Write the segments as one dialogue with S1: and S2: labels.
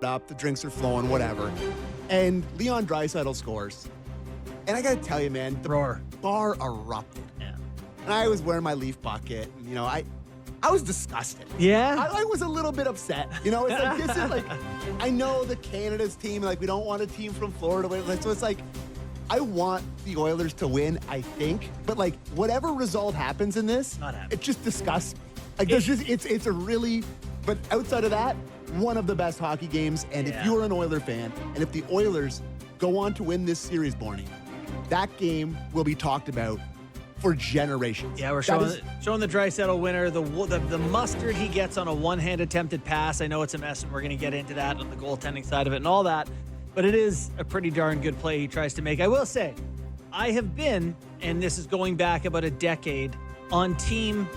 S1: up, the drinks are flowing, whatever. And Leon Draisaitl scores. And I got to tell you, man, the bar erupted.
S2: Yeah.
S1: And I was wearing my Leaf bucket. And, you know, I was disgusted.
S2: Yeah?
S1: I was a little bit upset. You know, it's like, this is like, I know the Canada's team, like, we don't want a team from Florida. So it's like, I want the Oilers to win, I think. But, like, whatever result happens in this, it just disgusts me. Like, there's just, it's a really, but outside of that, one of the best hockey games. And if you're an Oiler fan, and if the Oilers go on to win this series, Barney, that game will be talked about for generations.
S2: Yeah, we're showing the Draisaitl winner, the mustard he gets on a one-hand attempted pass. I know it's a mess, and we're going to get into that on the goaltending side of it and all that, but it is a pretty darn good play he tries to make. I will say, I have been, and this is going back about a decade, on team,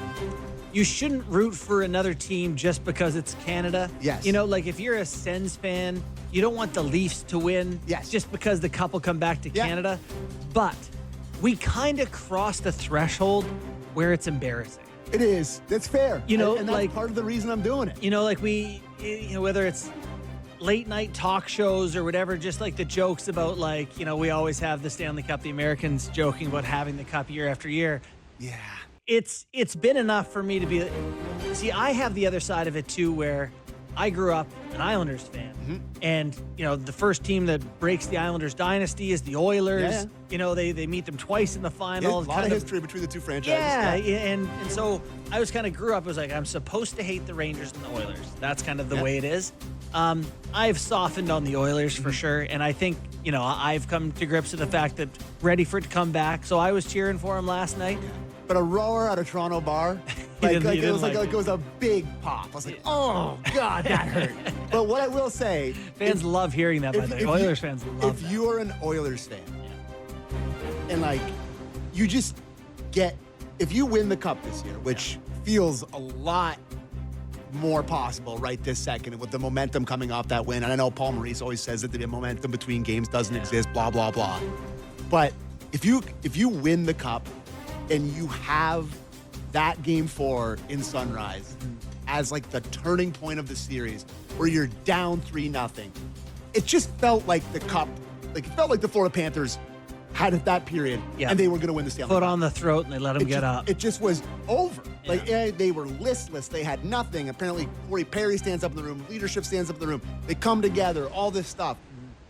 S2: you shouldn't root for another team just because it's Canada.
S1: Yes.
S2: You know, like if you're a Sens fan, you don't want the Leafs to win just because the couple come back to Canada. But we kind of crossed a threshold where it's embarrassing.
S1: It is. That's fair.
S2: You know,
S1: and that's like part of the reason I'm doing it.
S2: You know, like whether it's late night talk shows or whatever, just like the jokes about like, you know, we always have the Stanley Cup, the Americans joking about having the cup year after year.
S1: Yeah.
S2: It's been enough for me to be, see, I have the other side of it too, where I grew up an Islanders fan.
S1: Mm-hmm.
S2: And, you know, the first team that breaks the Islanders dynasty is the Oilers.
S1: Yeah.
S2: You know, they meet them twice in the final.
S1: A lot of history between the two franchises.
S2: Yeah, and so I was kind of grew up, I was like, I'm supposed to hate the Rangers and the Oilers. That's kind of the way it is. I've softened on the Oilers for sure, and I think, you know, I've come to grips with the fact that ready for it to come back. So I was cheering for him last night.
S1: Yeah. But a roar at a Toronto bar, it was a big pop. I was like, oh, God, that hurt. But what I will say...
S2: Fans love hearing that, by the way. Oilers fans love that.
S1: If you are an Oilers fan, and, like, you just get... If you win the Cup this year, which feels a lot more possible right this second with the momentum coming off that win, and I know Paul Maurice always says that the momentum between games doesn't exist, blah, blah, blah. But if you win the Cup, and you have that Game 4 in Sunrise as like the turning point of the series where you're down 3-0, it just felt like the Cup, like it felt like the Florida Panthers had at that period and they were going to win the Stanley Cup.
S2: Foot on the throat and they let them get up.
S1: It just was over. Yeah. Like they were listless. They had nothing. Apparently, Corey Perry stands up in the room. Leadership stands up in the room. They come together, all this stuff.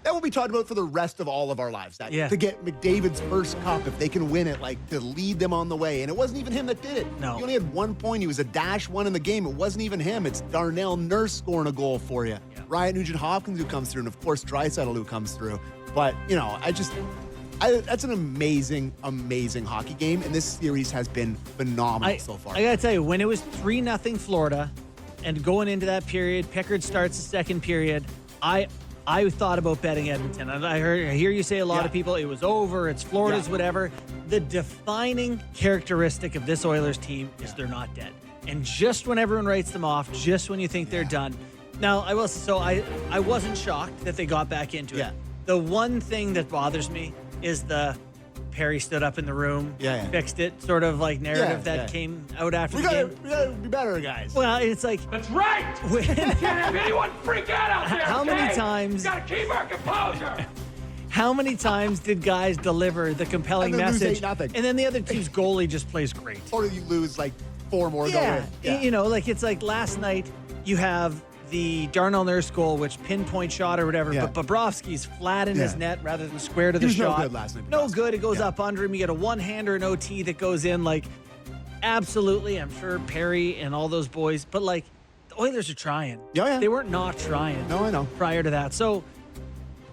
S1: That will be talked about for the rest of all of our lives. To get McDavid's first cup, if they can win it, like to lead them on the way. And it wasn't even him that did it.
S2: No.
S1: He only had 1 point. He was a -1 in the game. It wasn't even him. It's Darnell Nurse scoring a goal for you. Yeah. Ryan Nugent-Hopkins who comes through, and of course Draisaitl who comes through. But, you know, that's an amazing, amazing hockey game, and this series has been phenomenal so far.
S2: I got to tell you, when it was 3-0 Florida, and going into that period, Pickard starts the second period, I thought about betting Edmonton. And I hear you say a lot of people, it was over, it's Florida's, whatever. The defining characteristic of this Oilers team is they're not dead. And just when everyone writes them off, just when you think they're done. Now, I wasn't shocked that they got back into it. The one thing that bothers me is the Perry stood up in the room, fixed it, sort of like narrative that came out after the game.
S1: We gotta be better, guys.
S2: Well, it's like...
S3: That's right! We can't have anyone freak out there,
S2: How many times...
S3: We gotta keep our composure!
S2: How many times did guys deliver the compelling message, and then the other team's goalie just plays great?
S1: Or you lose like 4 more going.
S2: Yeah, you know, like it's like last night you have the Darnell Nurse goal, which pinpoint shot or whatever, but Bobrovsky's flat in his net rather than square to the shot.
S1: No good last night.
S2: No good. It goes up under him. You get a one-hander, an OT that goes in. Like, absolutely, I'm sure Perry and all those boys, but like, the Oilers are trying. They weren't not trying.
S1: No, I know.
S2: Prior to that. So,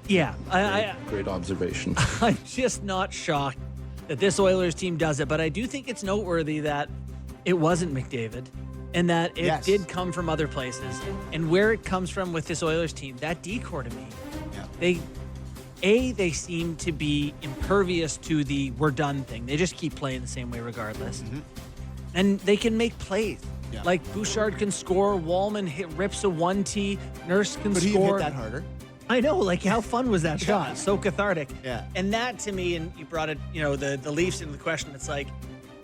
S4: Great observation.
S2: I'm just not shocked that this Oilers team does it, but I do think it's noteworthy that it wasn't McDavid. And that it did come from other places. And where it comes from with this Oilers team, that decor to me, they seem to be impervious to the we're done thing. They just keep playing the same way regardless. And they can make plays. Like Bouchard can score, Wallman rips a 1T, Nurse can score.
S1: But he hit that harder.
S2: I know, like how fun was that shot? So cathartic.
S1: Yeah.
S2: And that to me, and you brought it, you know, the Leafs into the question, it's like,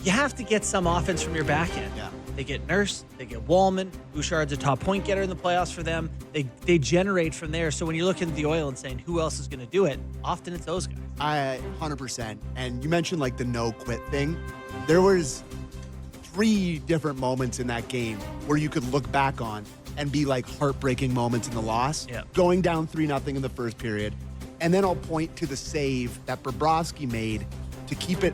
S2: you have to get some offense from your back end. They get Nurse, they get Wallman. Bouchard's a top point getter in the playoffs for them. They generate from there. So when you're looking at the Oil and saying who else is going to do it, often it's those guys.
S1: 100%. And you mentioned like the no quit thing. There was 3 different moments in that game where you could look back on and be like heartbreaking moments in the loss.
S2: Yeah.
S1: Going down 3-0 in the first period. And then I'll point to the save that Bobrovsky made to keep it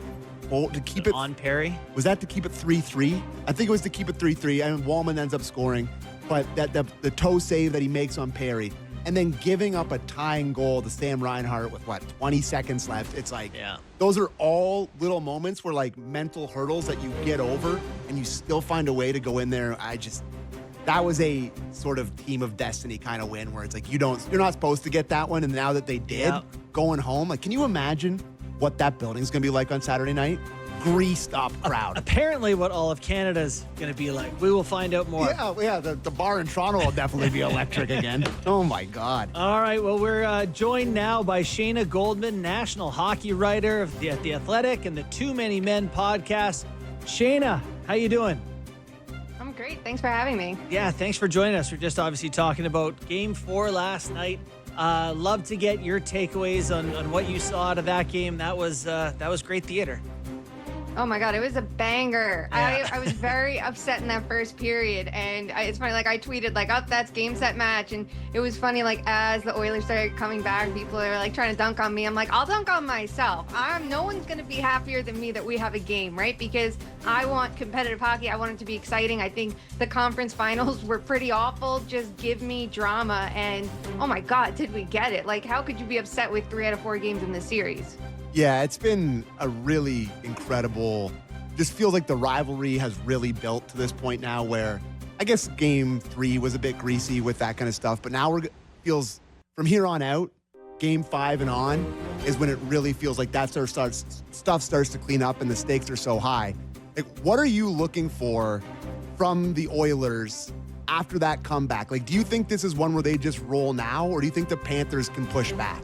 S2: On Perry.
S1: Was that to keep it 3-3? I think it was to keep it 3-3. And Wallman ends up scoring. But the toe save that he makes on Perry, and then giving up a tying goal to Sam Reinhart with 20 seconds left. It's like, those are all little moments where like mental hurdles that you get over and you still find a way to go in there. That was a sort of team of destiny kind of win where it's like, you're not supposed to get that one. And now that they did, going home, like, can you imagine what that building's going to be like on Saturday night? Greased up crowd.
S2: Apparently what all of Canada's going to be like. We will find out more.
S1: Yeah, the bar in Toronto will definitely be electric again. Oh, my God.
S2: All right, well, we're joined now by Shayna Goldman, national hockey writer at The Athletic and the Too Many Men podcast. Shayna, how you doing?
S4: I'm great. Thanks for having me.
S2: Yeah, thanks for joining us. We're just obviously talking about Game 4 last night. Love to get your takeaways on what you saw out of that game. That was great theater.
S4: Oh my God, it was a banger.
S2: Yeah.
S4: I was very upset in that first period. And it's funny, like I tweeted like, oh, that's game, set, match. And it was funny, like as the Oilers started coming back, people are like trying to dunk on me. I'm like, I'll dunk on myself. No one's going to be happier than me that we have a game, right? Because I want competitive hockey. I want it to be exciting. I think the conference finals were pretty awful. Just give me drama. And oh my God, did we get it? Like, how could you be upset with 3 out of 4 games in this series?
S1: Yeah, it's been a really incredible, just feels like the rivalry has really built to this point now where I guess Game 3 was a bit greasy with that kind of stuff, but now feels from here on out, Game 5 and on is when it really feels like stuff starts to clean up and the stakes are so high. Like, what are you looking for from the Oilers after that comeback? Like, do you think this is one where they just roll now, or do you think the Panthers can push back?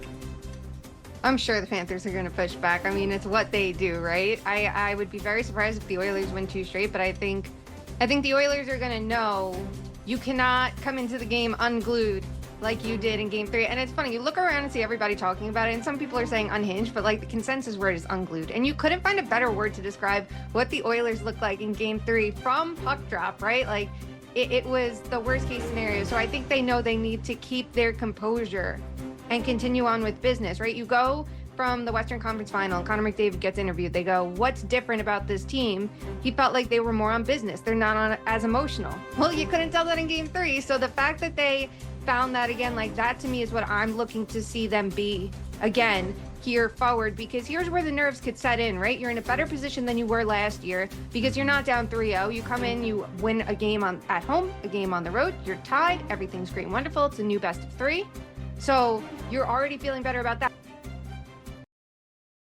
S4: I'm sure the Panthers are going to push back. I mean, it's what they do, right? I would be very surprised if the Oilers win 2 straight, but I think the Oilers are going to know you cannot come into the game unglued like you did in Game 3. And it's funny, you look around and see everybody talking about it, and some people are saying unhinged, but like the consensus word is unglued. And you couldn't find a better word to describe what the Oilers looked like in Game 3 from puck drop, right? Like it was the worst case scenario. So I think they know they need to keep their composure and continue on with business, right? You go from the Western Conference Final, and Connor McDavid gets interviewed. They go, what's different about this team? He felt like they were more on business. They're not as emotional. Well, you couldn't tell that in Game 3. So the fact that they found that again, like that to me is what I'm looking to see them be again here forward, because here's where the nerves could set in, right? You're in a better position than you were last year because you're not down 3-0. You come in, you win a game at home, a game on the road, you're tied, everything's great and wonderful. It's a new best of 3. So you're already feeling better about that.